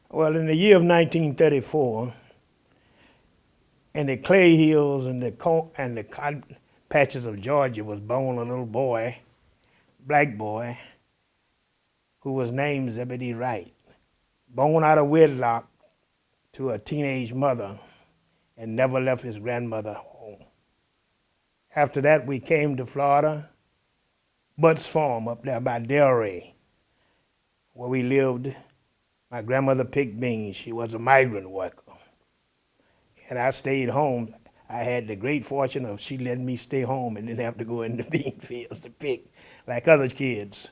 Well, in the year of 1934, in the clay hills and the cotton patches of Georgia was born a little boy, black boy, who was named Zebedee Wright, born out of wedlock to a teenage mother and never left his grandmother home. After that, we came to Florida, Butt's Farm up there by Delray, where we lived. My grandmother picked beans. She was a migrant worker. And I stayed home. I had the great fortune of she letting me stay home and didn't have to go in the bean fields to pick like other kids.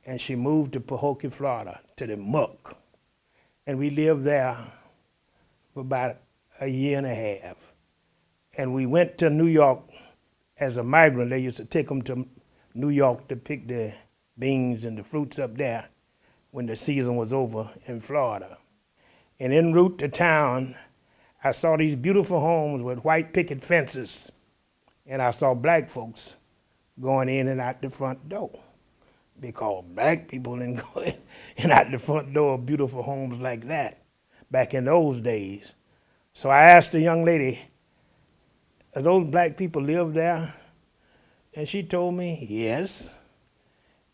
And she moved to Pahokee, Florida, to the muck. And we lived there for about a year and a half. And we went to New York as a migrant. They used to take them to New York to pick the beans and the fruits up there when the season was over in Florida. And en route to town, I saw these beautiful homes with white picket fences, and I saw black folks going in and out the front door because black people didn't go in and out the front door of beautiful homes like that back in those days. So I asked the young lady, "Do those black people live there?" And she told me, yes.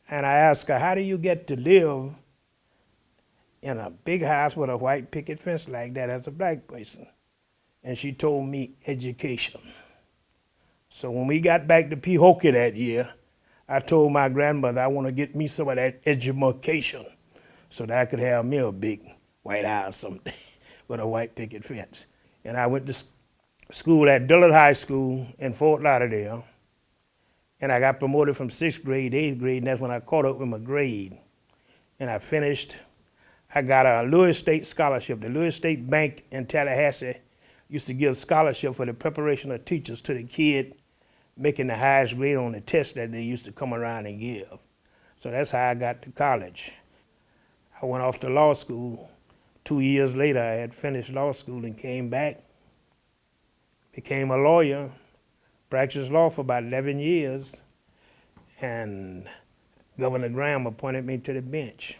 And I asked her, "How do you get to live in a big house with a white picket fence like that as a black person?" And she told me, education. So when we got back to Pahokee that year, I told my grandmother I want to get me some of that education so that I could have me a big white house someday with a white picket fence. And I went to school at Dillard High School in Fort Lauderdale, and I got promoted from 6th grade to 8th grade, and that's when I caught up with my grade. And I finished. I got a Lewis State scholarship. The Lewis State Bank in Tallahassee used to give scholarship for the preparation of teachers to the kid making the highest grade on the test that they used to come around and give. So that's how I got to college. I went off to law school. 2 years later, I had finished law school and came back, became a lawyer, practiced law for about 11 years, and Governor Graham appointed me to the bench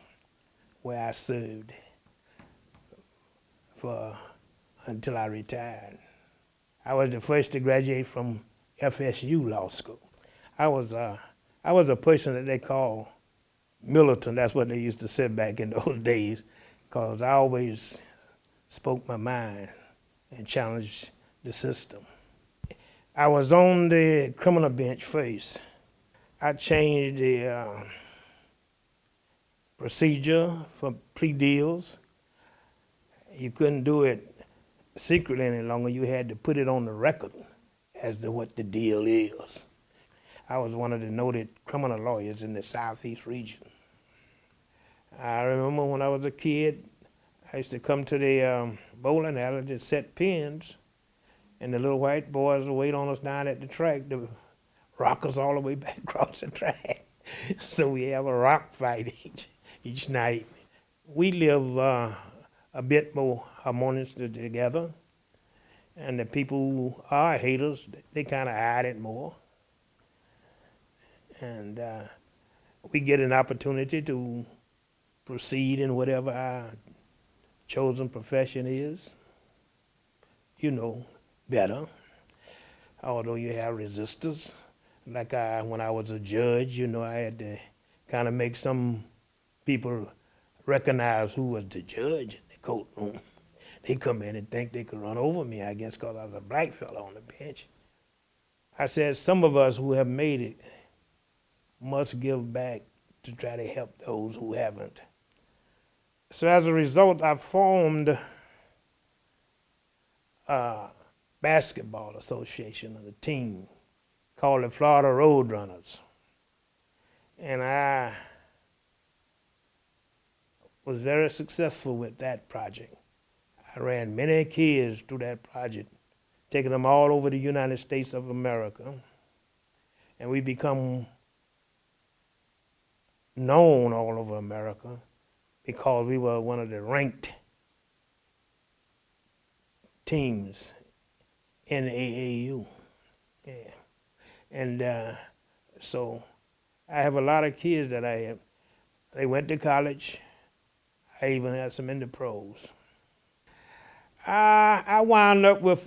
where I served for until I retired. I was the first to graduate from FSU Law School. I was a person that they call militant. That's what they used to say back in those days, because I always spoke my mind and challenged the system. I was on the criminal bench first. I changed the procedure for plea deals. You couldn't do it secretly any longer. You had to put it on the record as to what the deal is. I was one of the noted criminal lawyers in the Southeast region. I remember when I was a kid, I used to come to the bowling alley to set pins, and the little white boys would wait on us down at the track to rock us all the way back across the track. So we have a rock fight each night. We live a bit more harmoniously together, and the people who are haters, they kind of hide it more. And we get an opportunity to proceed in whatever our chosen profession is, better. Although you have resistors, like when I was a judge, I had to kind of make some people recognize who was the judge in the courtroom. They come in and think they could run over me, I guess, because I was a black fellow on the bench. I said, some of us who have made it must give back to try to help those who haven't. So as a result, I formed a basketball association of a team called the Florida Roadrunners. And I was very successful with that project. I ran many kids through that project, taking them all over the United States of America. And we become known all over America because we were one of the ranked teams in the AAU. Yeah. And so I have a lot of kids that they went to college. I even had some in the pros. I wound up with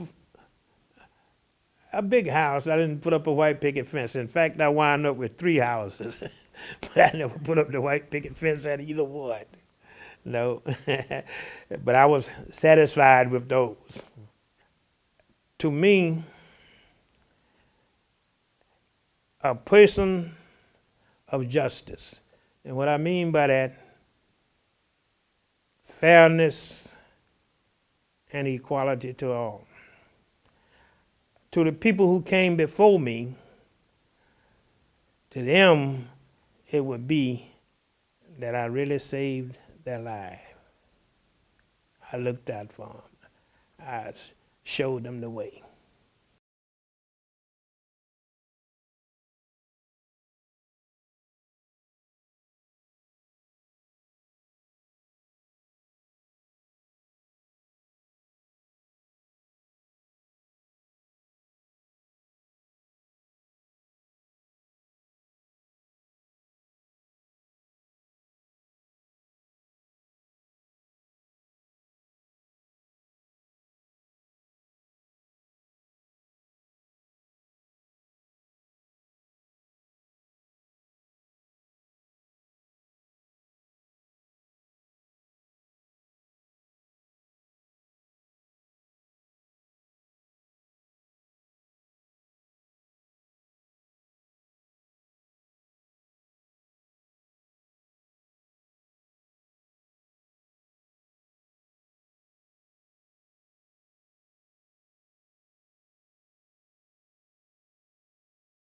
a big house. I didn't put up a white picket fence. In fact, I wound up with 3 houses, but I never put up the white picket fence at either one. No, but I was satisfied with those. To me, a person of justice, and what I mean by that, fairness and equality to all. To the people who came before me, to them, it would be that I really saved their life. I looked out for them. I showed them the way.